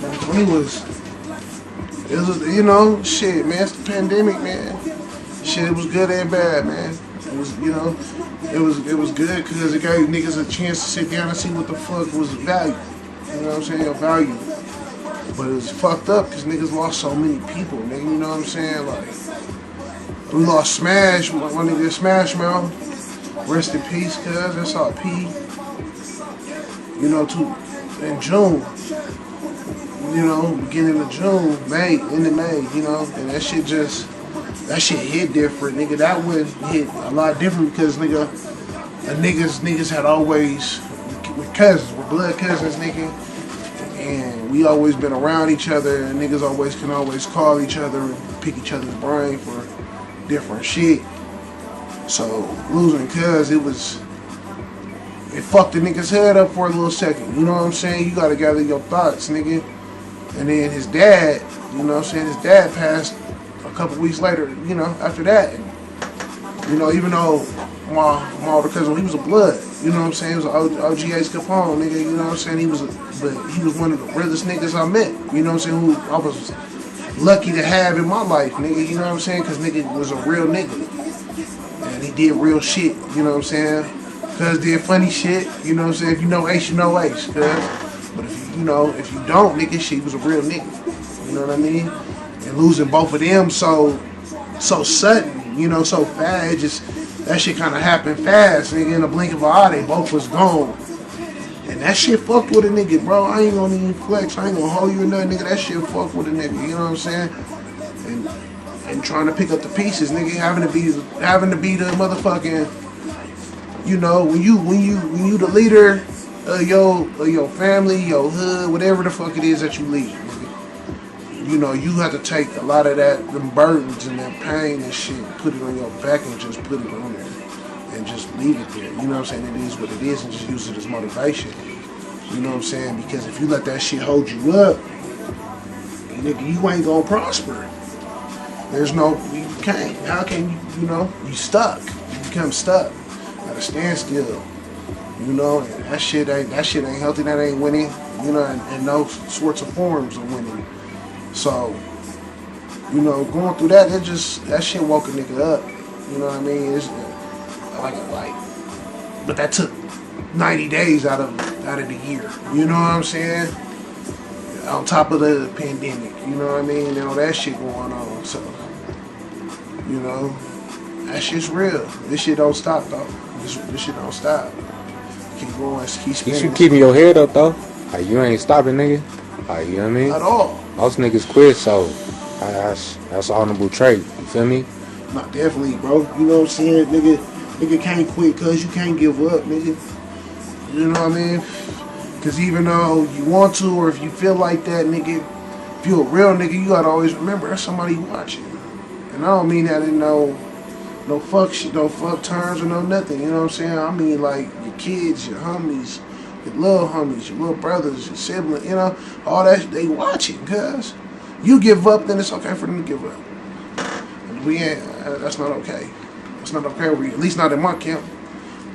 It was, you know, shit, man. It's the pandemic, man. Shit, it was good and bad, man. It was, you know, it was good because it gave niggas a chance to sit down and see what the fuck was value. You know what I'm saying? Your value. But it was fucked up because niggas lost so many people, nigga. You know what I'm saying? Like, we lost Smash, my nigga Smash Mouth. Rest in peace, cuz. That's all P. You know, in June. You know, beginning of June, end of May, you know, and that shit hit different, nigga. That would hit a lot different because, nigga, the niggas had always, we're blood cousins, nigga, and we always been around each other, and niggas can always call each other and pick each other's brain for different shit. So, losing cuz, it fucked the nigga's head up for a little second, you know what I'm saying? You gotta gather your thoughts, nigga. And then his dad, you know what I'm saying, his dad passed a couple weeks later, you know, after that. You know, even though my older cousin, he was a blood, you know what I'm saying, he was an OGA's Capone, nigga, you know what I'm saying, but he was one of the realest niggas I met, you know what I'm saying, who I was lucky to have in my life, nigga, you know what I'm saying, because nigga was a real nigga. And he did real shit, you know what I'm saying, cuz did funny shit, you know what I'm saying, if you know Ace, you know Ace, cuz. But if you don't, nigga, she was a real nigga. You know what I mean? And losing both of them so sudden, you know, so fast, that shit kind of happened fast, nigga. In a blink of an eye, they both was gone. And that shit fucked with a nigga, bro. I ain't gonna even flex. I ain't gonna hold you or nothing, nigga. That shit fucked with a nigga. You know what I'm saying? And trying to pick up the pieces, nigga. Having to be the motherfucking, you know, when you the leader of your family, your hood, whatever the fuck it is that you lead, nigga. You know, you have to take a lot of them burdens and that pain and shit, put it on your back and just put it on there. And just leave it there. You know what I'm saying? It is what it is and just use it as motivation. You know what I'm saying? Because if you let that shit hold you up, nigga, you ain't gonna prosper. You can't. How can you know, you stuck. You become stuck at a standstill. You know, and that shit ain't healthy, that ain't winning, you know, and no sorts of forms of winning. So, you know, going through that, that shit woke a nigga up. You know what I mean? It's like, but that took 90 days out of the year. You know what I'm saying? On top of the pandemic, you know what I mean? And all that shit going on. So, you know, that shit's real. This shit don't stop though. This shit don't stop. Keep going, keep spinning. You keeping your head up though. Like you ain't stopping, nigga. Like you know what I mean? At all. Most niggas quit, so that's an honorable trait. You feel me? Not definitely, bro. You know what I'm saying, nigga can't quit cause you can't give up, nigga. You know what I mean? Cause even though you want to, or if you feel like that, nigga, if you a real nigga, you gotta always remember there's somebody watching. And I don't mean that in no fuck shit, no fuck terms or no nothing. You know what I'm saying? I mean like your kids, your homies, your little homies, your little brothers, your siblings. You know, all that they watching. Cause you give up, then it's okay for them to give up. And we ain't. That's not okay. That's not okay. At least not in my camp.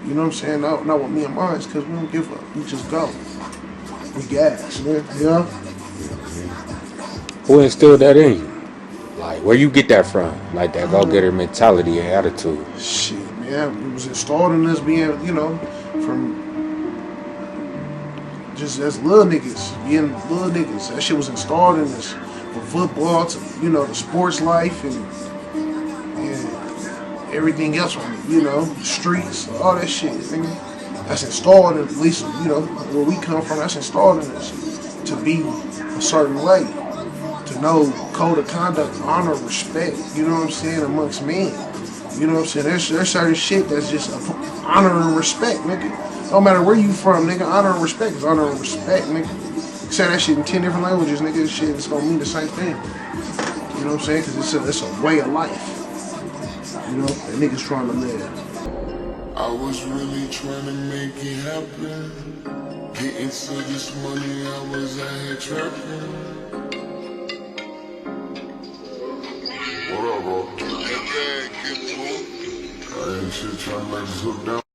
You know what I'm saying? Not with me and mine, because we don't give up. We just go. We gas, man. You know? Who instilled that in you? Like, where you get that from? Like that go-getter mentality and attitude? Shit, man. It was installed in us being, you know, from just as little niggas. Being little niggas. That shit was installed in us. From football to, you know, the sports life and everything else, you know, streets, all that shit, nigga. That's installed, at least, you know, where we come from, that's installed in us to be a certain way, to know code of conduct, honor, respect, you know what I'm saying, amongst men. You know what I'm saying? There's certain shit that's just honor and respect, nigga. No matter where you from, nigga, honor and respect is honor and respect, nigga. You say that shit in 10 different languages, nigga, this shit is gonna mean the same thing. You know what I'm saying? Because it's a way of life. You know, that niggas trying to live. I was really trying to make it happen. Getting to this money, I was out here trapping. What up, bro? I ain't shit trying to make this hook down.